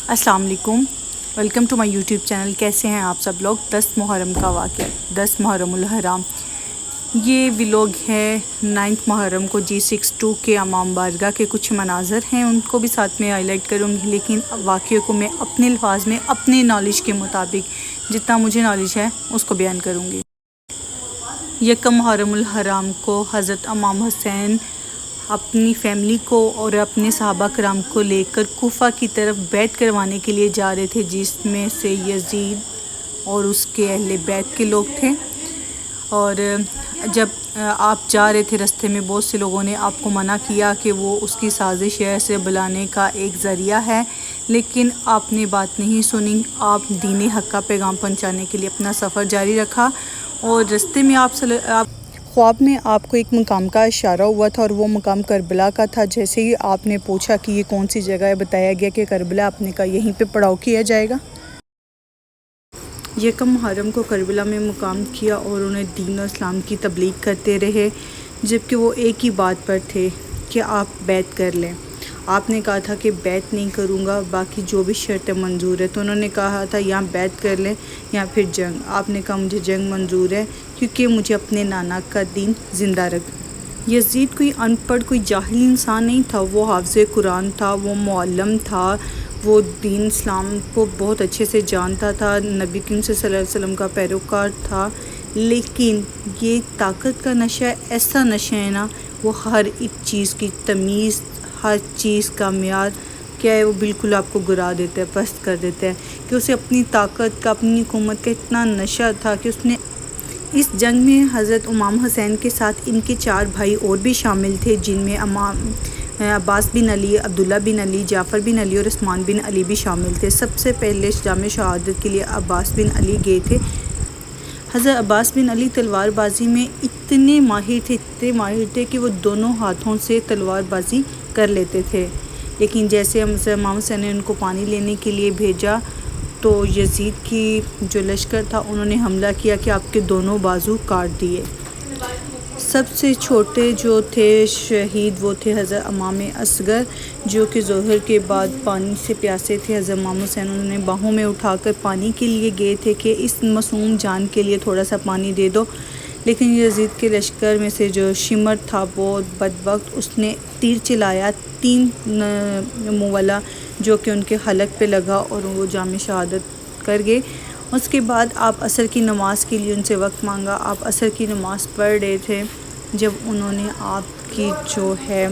अस्सलाम वालेकुम, welcome to my YouTube channel. कैसे हैं आप सब लोग। 10 मुहर्रम का वाक़या, 10 मुहर्रमुल हराम। ये व्लॉग है 9 मुहर्रम को G62 के इमाम बारगाह के कुछ मनाज़र हैं, उनको भी साथ में हाईलाइट करूँगी, लेकिन वाक़े को मैं अपने अल्फाज में अपने नॉलेज के मुताबिक जितना मुझे नॉलेज है उसको बयान करूँगी। यकम मुहर्रमुल हराम को हज़रत इमाम हुसैन अपनी फैमिली को और अपने सहाबा कराम को लेकर कूफा की तरफ बैत करवाने के लिए जा रहे थे, जिसमें से यजीद और उसके अहले बैत के लोग थे। और जब आप जा रहे थे रास्ते में बहुत से लोगों ने आपको मना किया कि वो उसकी साजिश है, ऐसे बुलाने का एक ज़रिया है, लेकिन आपने बात नहीं सुनी। आप दीन हक़ का पैगाम पहुंचाने के लिए अपना सफ़र जारी रखा और रास्ते में आप ख्वाब में आपको एक मकाम का इशारा हुआ था और वो मकाम करबला का था। जैसे ही आपने पूछा कि ये कौन सी जगह है, बताया गया कि करबला। आपने कहा यहीं पे पड़ाव किया जाएगा। यकम मुहर्रम को करबला में मुकाम किया और उन्हें दीन और इस्लाम की तबलीग करते रहे, जबकि वो एक ही बात पर थे कि आप बैत कर लें। आपने कहा था कि बैत नहीं करूँगा, बाकी जो भी शर्तें मंजूर है। तो उन्होंने कहा था या बैत कर लें या फिर जंग। आपने कहा मुझे जंग मंजूर है, क्योंकि मुझे अपने नाना का दीन ज़िंदा रख। यजीद कोई अनपढ़, कोई जाहिल इंसान नहीं था। वो हाफ़िज़ कुरान था, वो मुअल्लिम था, वो दीन इस्लाम को बहुत अच्छे से जानता था, नबी करीम सल्लल्लाहु अलैहि वसल्लम का पैरोकार था। लेकिन ये ताकत का नशा ऐसा नशा है ना, वो हर एक चीज़ की तमीज़, हर चीज़ का मियार क्या है, वो बिल्कुल आपको गिरा देता है, पस्त कर देता है। कि उसे अपनी ताकत का, अपनी हुकूमत का इतना नशा था कि उसने इस जंग में हज़रत इमाम हुसैन के साथ इनके 4 भाई और भी शामिल थे, जिनमें अब्बास बिन अली, अब्दुल्ला बिन अली, जाफ़र बिन अली और उस्मान बिन अली भी शामिल थे। सबसे पहले जाम शहादत के लिए अब्बास बिन अली गए थे। हज़रत अब्बास बिन अली तलवारबाजी में इतने माहिर थे कि वो दोनों हाथों से तलवारबाजी कर लेते थे। लेकिन जैसे इमाम हुसैन ने उनको पानी लेने के लिए भेजा, तो यजीद की जो लश्कर था उन्होंने हमला किया कि आपके दोनों बाजू काट दिए। सबसे छोटे जो थे शहीद वो थे हज़रत इमाम असगर, जो कि ज़ोहर के बाद पानी से प्यासे थे। हज़रत इमाम हुसैन उन्होंने बाहों में उठाकर पानी के लिए गए थे कि इस मासूम जान के लिए थोड़ा सा पानी दे दो। लेकिन यजीद के लश्कर में से जो शिमर था बहुत बदबख्त, उसने तीर चलाया 3 मुँह वाला, जो कि उनके हलक पे लगा और वो जाम शहादत कर गए। उसके बाद आप असर की नमाज़ के लिए उनसे वक्त मांगा। आप असर की नमाज़ पढ़ रहे थे जब उन्होंने आपकी जो है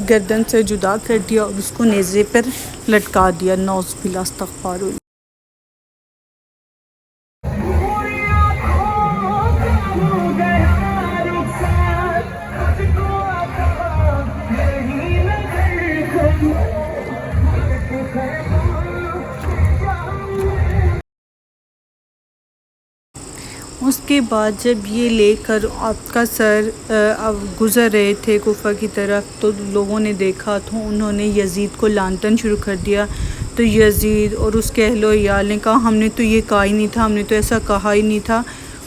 गर्दन से जुदा कर दिया और उसको नेज़े पर लटका दिया। नौज़ बिल्लाह, अस्तग़फ़िरुल्लाह। उसके बाद जब ये लेकर आपका सर गुज़र रहे थे कूफा की तरफ, तो लोगों ने देखा तो उन्होंने यजीद को लानतन शुरू कर दिया। तो यजीद और उसके अहलो याल ने कहा हमने तो ये कहा ही नहीं था, हमने तो ऐसा कहा ही नहीं था।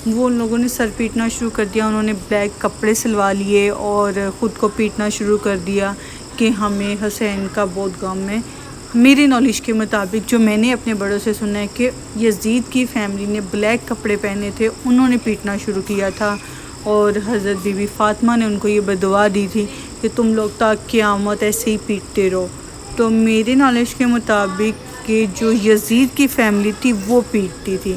वो लोगों ने सर पीटना शुरू कर दिया। उन्होंने ब्लैक कपड़े सिलवा लिए और ख़ुद को पीटना शुरू कर दिया कि हमें हुसैन का बहुत गम है। मेरे नॉलेज के मुताबिक जो मैंने अपने बड़ों से सुना है कि यजीद की फ़ैमिली ने ब्लैक कपड़े पहने थे, उन्होंने पीटना शुरू किया था और हज़रत बीबी फ़ातिमा ने उनको ये बदुआ दी थी कि तुम लोग तक क़यामत ऐसे ही पीटते रहो। तो मेरे नॉलेज के मुताबिक कि जो यजीद की फ़ैमिली थी वो पीटती थी।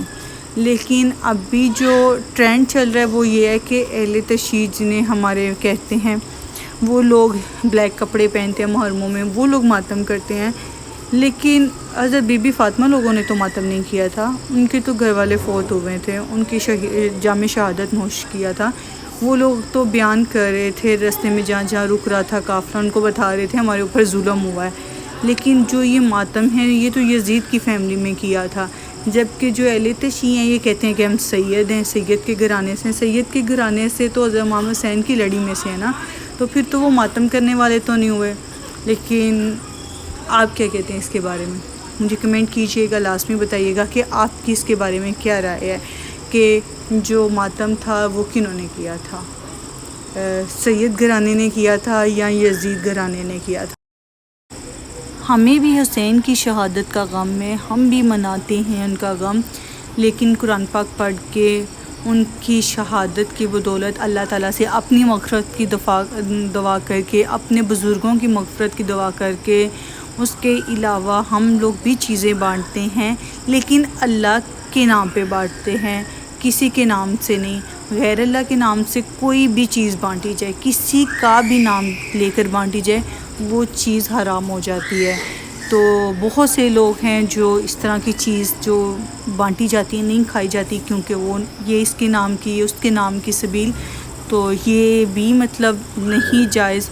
लेकिन अभी जो ट्रेंड चल रहा है वो ये है कि अहले तशय्युअ जिन्हें हमारे कहते हैं, वो लोग ब्लैक कपड़े पहनते हैं मुहर्रमों में, वो लोग मातम करते हैं। लेकिन हज़रत बीबी फ़ातिमा लोगों ने तो मातम नहीं किया था, उनके तो घर वाले फ़ौत हुए थे, उनकी जाम शहादत नोश किया था। वो लोग तो बयान कर रहे थे रास्ते में जहाँ जहाँ रुक रहा था काफ़िला, उनको बता रहे थे हमारे ऊपर जुल्म हुआ है। लेकिन जो ये मातम है ये तो यजीद की फ़ैमिली में किया था, जबकि जो अहले तशय्युअ हैं ये कहते हैं कि हम सैयद हैं, सैयद के घराने से। सैयद के घराने से तो हज़रत इमाम हुसैन की लड़ी में से है ना, तो फिर तो वो मातम करने वाले तो नहीं हुए। लेकिन आप क्या कहते हैं इसके बारे में, मुझे कमेंट कीजिएगा, लाज़मी बताइएगा कि आपकी इसके बारे में क्या राय है कि जो मातम था वो किन्होंने किया था, सैयद घराने ने किया था या यजीद घराने ने किया था। हमें भी हुसैन की शहादत का गम है, हम भी मनाते हैं उनका गम, लेकिन कुरान पाक पढ़ के उनकी शहादत की बदौलत अल्लाह ताला से अपनी मग़फ़िरत की दुआ करके, अपने बुज़ुर्गों की मग़फ़िरत की दुआ करके, उसके अलावा हम लोग भी चीज़ें बांटते हैं, लेकिन अल्लाह के नाम पे बांटते हैं, किसी के नाम से नहीं। गैर अल्लाह के नाम से कोई भी चीज़ बांटी जाए, किसी का भी नाम लेकर बांटी जाए, वो चीज़ हराम हो जाती है। तो बहुत से लोग हैं जो इस तरह की चीज़ जो बांटी जाती है नहीं खाई जाती, क्योंकि वो ये इसके नाम की, उसके नाम की सबील, तो ये भी मतलब नहीं जायज़।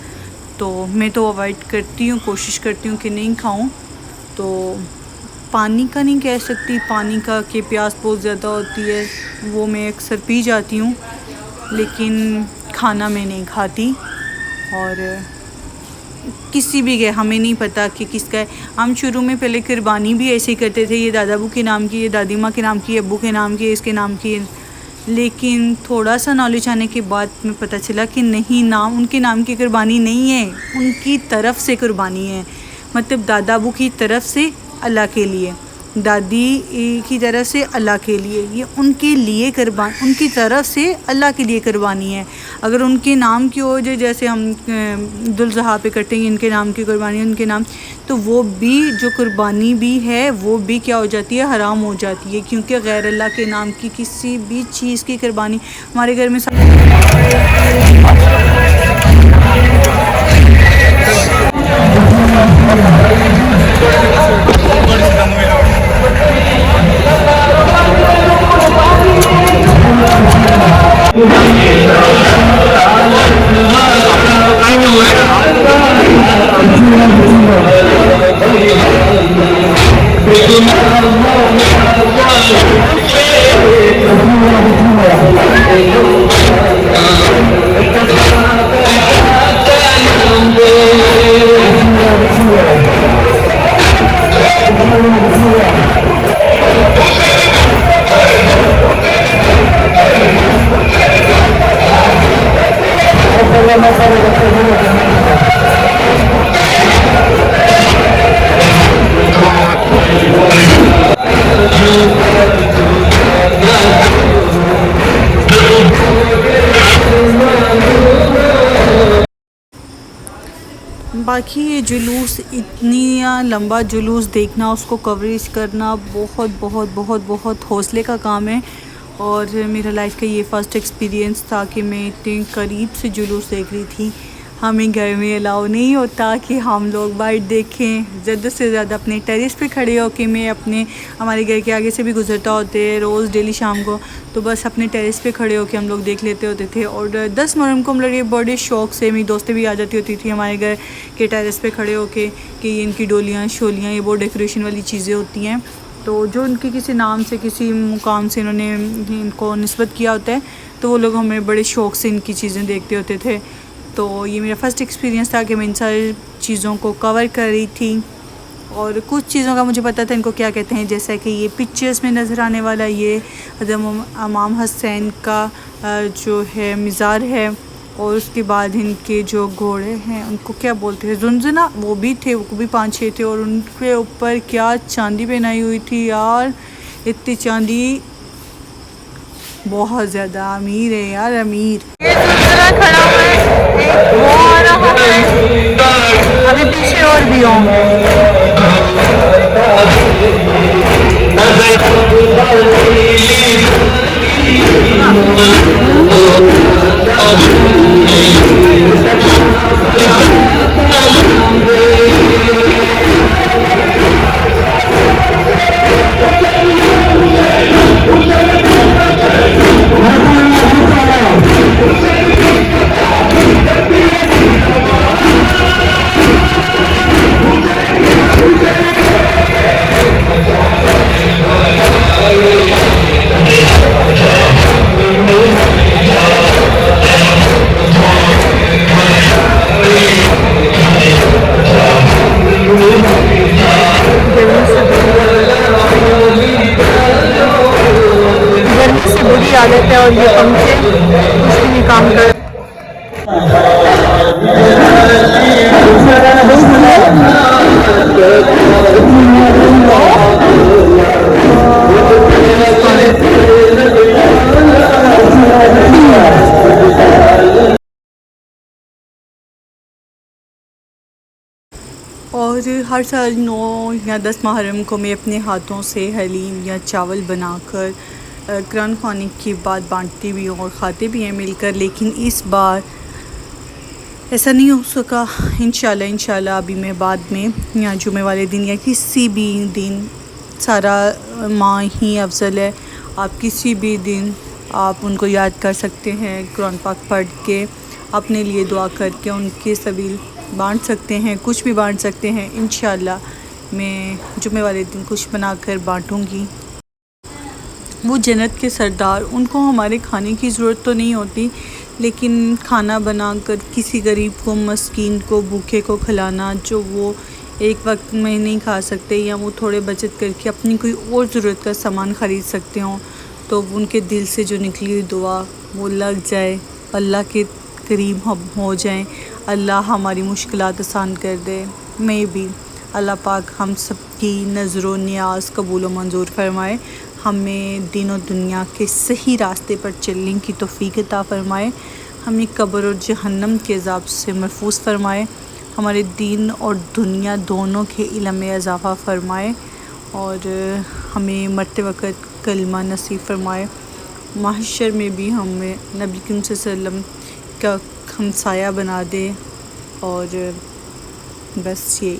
तो मैं तो अवॉइड करती हूँ, कोशिश करती हूँ कि नहीं खाऊं। तो पानी का नहीं कह सकती, पानी का कि प्यास बहुत ज़्यादा होती है, वो मैं अक्सर पी जाती हूँ, लेकिन खाना मैं नहीं खाती। और किसी भी के हमें नहीं पता कि किसका है। हम शुरू में पहले कुर्बानी भी ऐसे ही करते थे, ये दादा अबू के नाम की, ये दादी माँ के नाम की, अब्बू के नाम की, इसके नाम की। लेकिन थोड़ा सा नॉलेज आने के बाद में पता चला कि नहीं, नाम उनके नाम की कुर्बानी नहीं है, उनकी तरफ से कुर्बानी है। मतलब दादा अबू की तरफ से अल्लाह के लिए, दादी की तरफ से अल्लाह के लिए, ये उनके लिए कुर्बान, उनकी तरफ से अल्लाह के लिए कुर्बानी है। अगर उनके नाम की हो जाए, जैसे हम दुल्ज़हा पे करते हैं इनके नाम की कुर्बानी, उनके नाम, तो वो भी जो कुर्बानी भी है वो भी क्या हो जाती है, हराम हो जाती है, क्योंकि गैर अल्लाह के नाम की किसी भी चीज़ की कुर्बानी हमारे घर में बाकी ये जुलूस, इतनी लंबा जुलूस देखना, उसको कवरेज करना बहुत बहुत बहुत बहुत हौसले का काम है। और मेरा लाइफ का ये फ़र्स्ट एक्सपीरियंस था कि मैं इतने करीब से जुलूस देख रही थी। हमें घर में अलाउ नहीं होता कि हम लोग बाहर देखें, ज़्यादा से ज़्यादा अपने टेरेस पे खड़े हो के, मैं अपने हमारे घर के आगे से भी गुजरता होते हैं रोज़ डेली शाम को, तो बस अपने टेरेस पे खड़े हो के हम लोग देख लेते होते थे। और 10 मुहर्रम को मतलब ये बड़े शौक़ से मेरी दोस्तें भी आ जाती होती थी हमारे घर के टेरेस पे खड़े हो के, कि इनकी डोलियाँ शोलियाँ, ये बहुत डेकोरेशन वाली चीज़ें होती हैं, तो जो उनके किसी नाम से, किसी मुकाम से इन्होंने इनको निस्बत किया होता है, तो वो लोग हमें बड़े शौक़ से इनकी चीज़ें देखते होते थे। तो ये मेरा फ़र्स्ट एक्सपीरियंस था कि मैं इन सारी चीज़ों को कवर कर रही थी। और कुछ चीज़ों का मुझे पता था इनको क्या कहते हैं, जैसा कि ये पिक्चर्स में नज़र आने वाला ये इमाम हुसैन का जो है मज़ार है, और उसके बाद इनके जो घोड़े हैं उनको क्या बोलते हैं, जुनजुना, वो भी थे, वो भी 5-6 थे, और उनके ऊपर क्या चांदी पहनाई हुई थी यार, इतनी चांदी, बहुत ज़्यादा अमीर है यार, अमीर। ये खड़ा हुआ है, वो आ रहा है, अभी पीछे और भी होंगे। आदत है और ये पंखे कुछ नहीं काम कर। और हर साल 9 या 10 मुहर्रम को मैं अपने हाथों से हलीम या चावल बनाकर कुरान ख़वानी के बाद बांटती भी हूँ और ख़ाते भी हैं मिलकर। लेकिन इस बार ऐसा नहीं हो सका। इंशाल्लाह अभी मैं बाद में या जुमे वाले दिन या किसी भी दिन, सारा माह ही अफजल है, आप किसी भी दिन आप उनको याद कर सकते हैं, कुरान पाक पढ़ के अपने लिए दुआ करके उनके सबील बांट सकते हैं, कुछ भी बांट सकते हैं। इंशाल्लाह मैं जुमे वाले दिन कुछ बनाकर बांटूँगी। वो जन्नत के सरदार, उनको हमारे खाने की ज़रूरत तो नहीं होती, लेकिन खाना बनाकर किसी गरीब को, मस्कीन को, भूखे को खिलाना, जो वो एक वक्त में नहीं खा सकते या वो थोड़े बचत करके अपनी कोई और ज़रूरत का सामान ख़रीद सकते हों, तो उनके दिल से जो निकली हुई दुआ वो लग जाए, अल्लाह के करीब हम हो जाएं, अल्लाह हमारी मुश्किलात आसान कर दे। मैं भी अल्लाह पाक हम सब की नज़रों नियाज़ कबूल व मंजूर फरमाए, हमें दीन और दुनिया के सही रास्ते पर चलने की तौफ़ीक अता फ़रमाए, हमें कब्र और जहन्नम के अज़ाब से महफूज फरमाए, हमारे दीन और दुनिया दोनों के इल्म में इजाफ़ा फ़रमाए और हमें मरते वक़्त कलमा नसीब फ़रमाए। महशर में भी हमें नबी करीम सल्लल्लाहु अलैहि वसल्लम का हमसाया बना दे। और बस यही।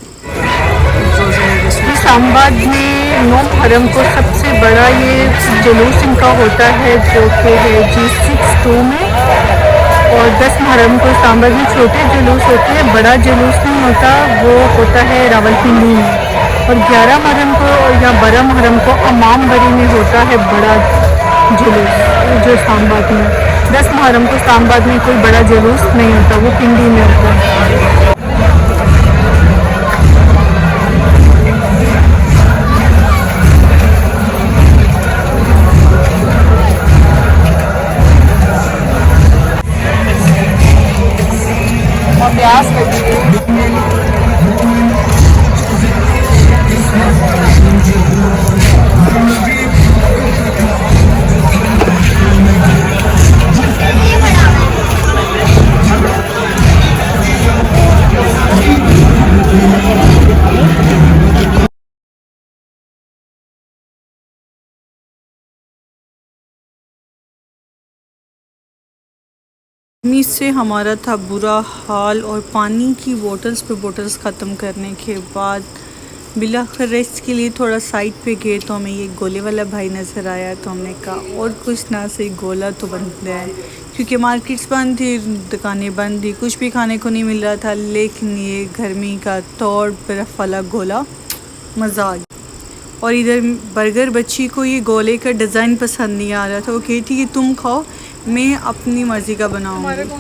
इस्लामाबाद में 9 मुहर्रम को सबसे बड़ा ये जुलूस इनका होता है, जो कि है G62 में, और 10 मुहर्रम को इस्लामाबाद में छोटे जुलूस होते हैं, बड़ा जुलूस नहीं होता, वो होता है रावलपिंडी में। और 11 मुहर्रम को या 12 मुहर्रम को इमामबाड़ी में होता है बड़ा जुलूस, जो इस्लामाबाद में। 10 मुहर्रम को इस्लामाबाद में कोई बड़ा जुलूस नहीं होता, वो पिंडी में होता है। अभ्यास गर्मी से हमारा था बुरा हाल और पानी की बोतल्स पे बोतल्स ख़त्म करने के बाद बिलाखिर रेस्ट के लिए थोड़ा साइड पे गए तो हमें ये गोले वाला भाई नज़र आया, तो हमने कहा और कुछ ना सही गोला तो बन है, क्योंकि मार्केट्स बंद थी, दुकानें बंद थी, कुछ भी खाने को नहीं मिल रहा था। लेकिन ये गर्मी का तौड़ बर्फ़ वाला गोला मज़ा आ गया। और इधर बर्गर बच्ची को ये गोले का डिज़ाइन पसंद नहीं आ रहा था, वो कहती थी कि तुम खाओ, मैं अपनी मर्ज़ी का बनाऊंगी।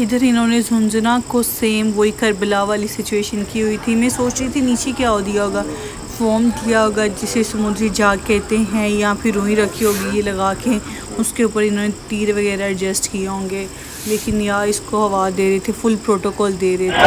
इधर इन्होंने झुंझुना को सेम वही करबला वाली सिचुएशन की हुई थी। मैं सोच रही थी नीचे क्या हो दिया होगा, फोम दिया होगा जिसे समुद्री जाग कहते हैं, या फिर रुई रखी होगी ये लगा के, उसके ऊपर इन्होंने तीर वगैरह एडजस्ट किए होंगे। लेकिन यार इसको हवा दे रहे थे, फुल प्रोटोकॉल दे रहे थे।